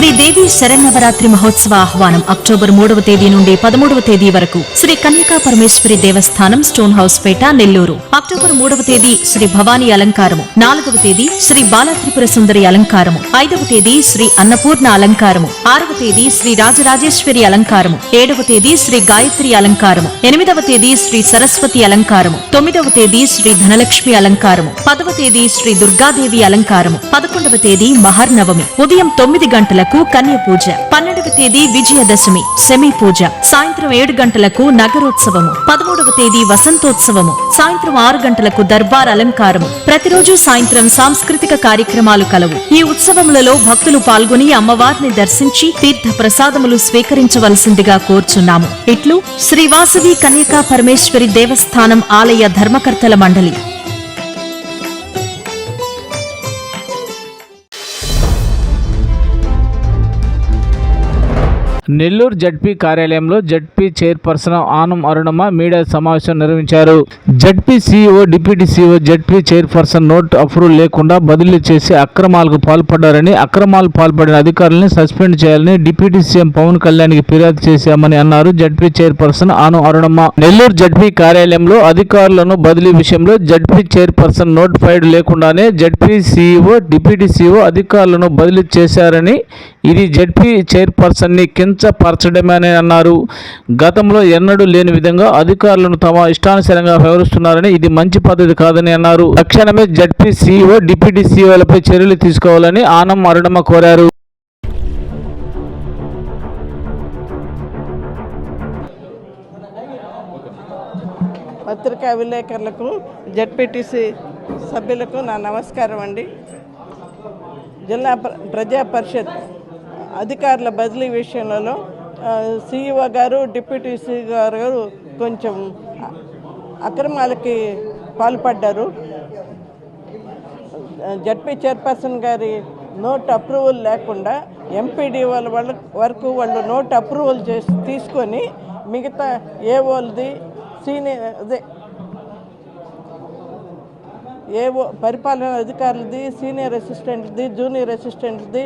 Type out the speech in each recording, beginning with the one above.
శ్రీదేవి శరన్నవరాత్రి మహోత్సవ ఆహ్వానం అక్టోబర్ 3వ తేదీ నుండి 13వ తేదీ వరకు శ్రీ కన్యకా పరమేశ్వరి దేవస్థానం స్టోన్ హౌస్ పేట నెల్లూరు. అక్టోబర్ 3వ తేదీ శ్రీ భవానీ అలంకారము, 4వ తేదీ శ్రీ బాలత్రిపుర సుందరి అలంకారము, 5వ తేదీ శ్రీ అన్నపూర్ణ అలంకారము, 6వ తేదీ శ్రీ రాజరాజేశ్వరి అలంకారము, 7వ తేదీ శ్రీ గాయత్రి అలంకారము, 8వ తేదీ శ్రీ సరస్వతి అలంకారము, 9వ తేదీ శ్రీ ధనలక్ష్మి అలంకారము, 10వ తేదీ శ్రీ దుర్గాదేవి అలంకారము, 11వ తేదీ మహర్నవమి ఉదయం 9 గంటలకు కన్య పూజ, 12వ తేదీ విజయదశమి సెమీ పూజ, సాయంత్రం 7 గంటలకు నగరోత్సవము, 13వ తేదీ వసంతోత్సవము, సాయంత్రం 6 గంటలకు దర్బార్ అలంకారము. ప్రతిరోజు సాయంత్రం సాంస్కృతిక కార్యక్రమాలు కలవు. ఈ ఉత్సవములలో భక్తులు పాల్గొని అమ్మవారిని దర్శించి తీర్థ ప్రసాదములు స్వీకరించవలసిందిగా కోరుచున్నాము. ఇట్లు శ్రీవాసవి కన్యకా పరమేశ్వరి దేవస్థానం ఆలయ ధర్మకర్తల మండలి. నెల్లూరు జడ్పీ కార్యాలయంలో ZP chairperson Anam Arunamma media సమావేశం నిర్వహించారు. ZP CEO, deputy CEO ZP chairperson note approval లేకుండా బదిలీ చేసి అక్రమాలకు పాల్పడ్డారని, అక్రమాలు పాల్పడిన అధికారులను సస్పెండ్ చేయాలని డిప్యూటీ సీఎం పవన్ కళ్యాణ్కి ఫిర్యాదు చేశామని అన్నారు ZP chairperson Anam Arunamma. Nellore ZP కార్యాలయంలో అధికారులను బదిలీ విషయంలో జడ్పీ చైర్పర్సన్ నోటిఫైడ్ లేకుండానే జడ్పీ సీఈఓ, డిప్యూటీ సీఈఓ అధికారులను బదిలీ చేశారని, ఇది జడ్పీ చైర్పర్సన్ ని కించపరచడమని అన్నారు. గతంలో ఎన్నడూ లేని విధంగా అధికారులను తమ ఇష్టానుసారంగా వ్యవహరిస్తున్నారని, ఇది మంచి పద్ధతి కాదని అన్నారు. తక్షణమే జడ్పీ సీఈఓ, డిప్యూటీ సీఈఓలపై చర్యలు తీసుకోవాలని ఆనం అరుణమ్మ కోరారు. పత్రికా విలేకరులకు, జడ్పీటీసీ సభ్యులకు నా నమస్కారం అండి. జిల్లా ప్రజా పరిషత్ అధికారుల బదిలీ విషయంలో సీఈఓ గారు, డిప్యూటీ సీఈఓ గారు కొంచెం అక్రమాలకి పాల్పడ్డారు. జడ్పీ చైర్పర్సన్ గారి నోట్ అప్రూవల్ లేకుండా ఎంపీడీ వాళ్ళ వరకు వాళ్ళు నోట్ అప్రూవల్ చేసి తీసుకొని మిగతా ఏఓలది, సీనియర్ ఏవో పరిపాలన అధికారులది, సీనియర్ అసిస్టెంట్ది, జూనియర్ అసిస్టెంట్ది,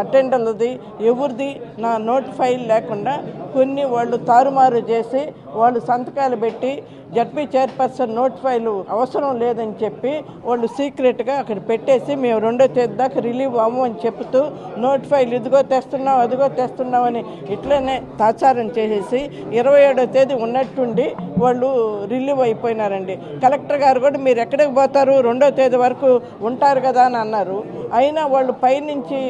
అటెండర్లది ఎవరిది నా నోట్ ఫైల్ లేకుండా కొన్ని వాళ్ళు తారుమారు చేసి వాళ్ళు సంతకాలు పెట్టి జడ్పీ చైర్పర్సన్ నోట్ ఫైలు అవసరం లేదని చెప్పి వాళ్ళు సీక్రెట్గా అక్కడ పెట్టేసి మేము 2వ తేదీ దాకా రిలీవ్ అవ్వమని చెప్తూ నోట్ ఫైల్ ఇదిగో తెస్తున్నాం, అదిగో తెస్తున్నామని ఇట్లనే తాచారం చేసేసి 27వ తేదీ ఉన్నట్టుండి వాళ్ళు రిలీవ్ అయిపోయినారండి. కలెక్టర్ గారు కూడా మీరు ఎక్కడికి పోతారు, 2వ తేదీ వరకు ఉంటారు కదా అని అన్నారు. అయినా వాళ్ళు పైనుంచి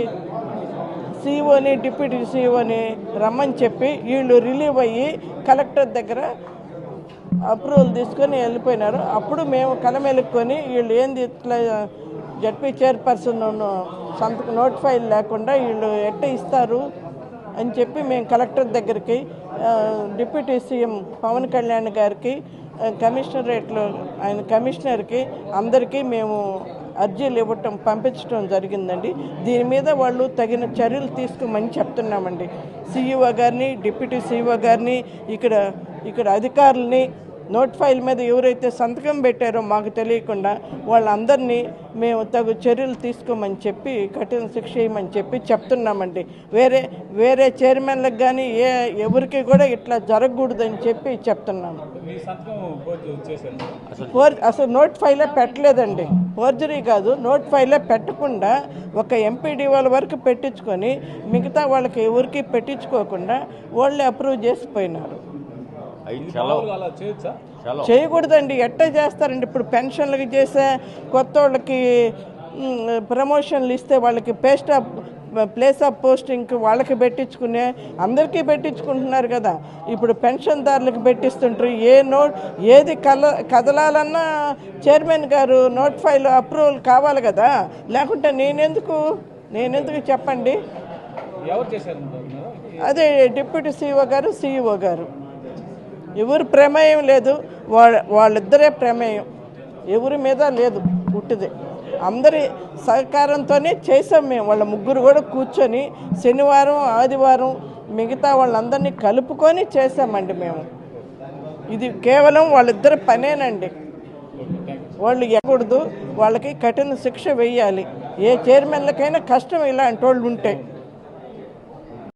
సీఈఓని, డిప్యూటీ సీఈఓని రమ్మని చెప్పి వీళ్ళు రిలీవ్ అయ్యి కలెక్టర్ దగ్గర అప్రూవల్ తీసుకొని వెళ్ళిపోయినారు. అప్పుడు మేము కలమెలుక్కొని వీళ్ళు ఏంది ఇట్లా జడ్పీ చైర్పర్సన్ సంతకు నోట్ ఫైల్ లేకుండా వీళ్ళు ఎట్ట ఇస్తారు అని చెప్పి మేము కలెక్టర్ దగ్గరికి, డిప్యూటీ సీఎం పవన్ కళ్యాణ్ గారికి, కమిషనరేట్లో ఆయన కమిషనర్కి అందరికీ మేము అర్జీలు పంపించడం జరిగిందండి. దీని మీద వాళ్ళు తగిన చర్యలు తీసుకోమని చెప్తున్నామండి. సీఈఓ గారిని, డిప్యూటీ సీఈఓ గారిని, ఇక్కడ అధికారులని నోట్ ఫైల్ మీద ఎవరైతే సంతకం పెట్టారో మాకు తెలియకుండా వాళ్ళందరినీ మేము తగు చర్యలు తీసుకోమని చెప్పి కఠిన శిక్ష చేయమని చెప్పి చెప్తున్నామండి. వేరే చైర్మన్లకు కానీ ఎవరికి కూడా ఇట్లా జరగకూడదని చెప్పి చెప్తున్నాము. అసలు నోట్ ఫైలే పెట్టలేదండి, ఫోర్జరీ కాదు, నోట్ ఫైలే పెట్టకుండా ఒక ఎంపీడీ వాళ్ళ వరకు పెట్టించుకొని మిగతా వాళ్ళకి ఎవరికి పెట్టించుకోకుండా వాళ్ళే అప్రూవ్ చేసిపోయినారు. చేయకూడదండి, ఎట్లా చేస్తారండి? ఇప్పుడు పెన్షన్లకి చేసే కొత్త వాళ్ళకి ప్రమోషన్లు ఇస్తే వాళ్ళకి ప్లేస్ ఆఫ్ పోస్టింగ్ వాళ్ళకి పెట్టించుకునే అందరికీ పెట్టించుకుంటున్నారు కదా. ఇప్పుడు పెన్షన్దారులకు పెట్టిస్తుంటారు. ఏది కదలాలన్నా చైర్మన్ గారు నోట్ ఫైల్ అప్రూవల్ కావాలి కదా, లేకుంటే నేనెందుకు చెప్పండి. అదే డిప్యూటీ సీఈఓ గారు, సీఈఓ గారు ఎవరు ప్రమేయం లేదు, వాళ్ళిద్దరే ప్రమేయం, ఎవరి మీద లేదు, పుట్టిదే అందరి సహకారంతోనే చేసాం మేము. వాళ్ళ ముగ్గురు కూడా కూర్చొని శనివారం, ఆదివారం మిగతా వాళ్ళందరినీ కలుపుకొని చేసామండి మేము. ఇది కేవలం వాళ్ళిద్దరి పనేనండి. వాళ్ళు ఎక్కకూడదు, వాళ్ళకి కఠిన శిక్ష వేయాలి. ఏ చైర్మన్లకైనా కష్టం ఇలాంటి వాళ్ళు ఉంటే.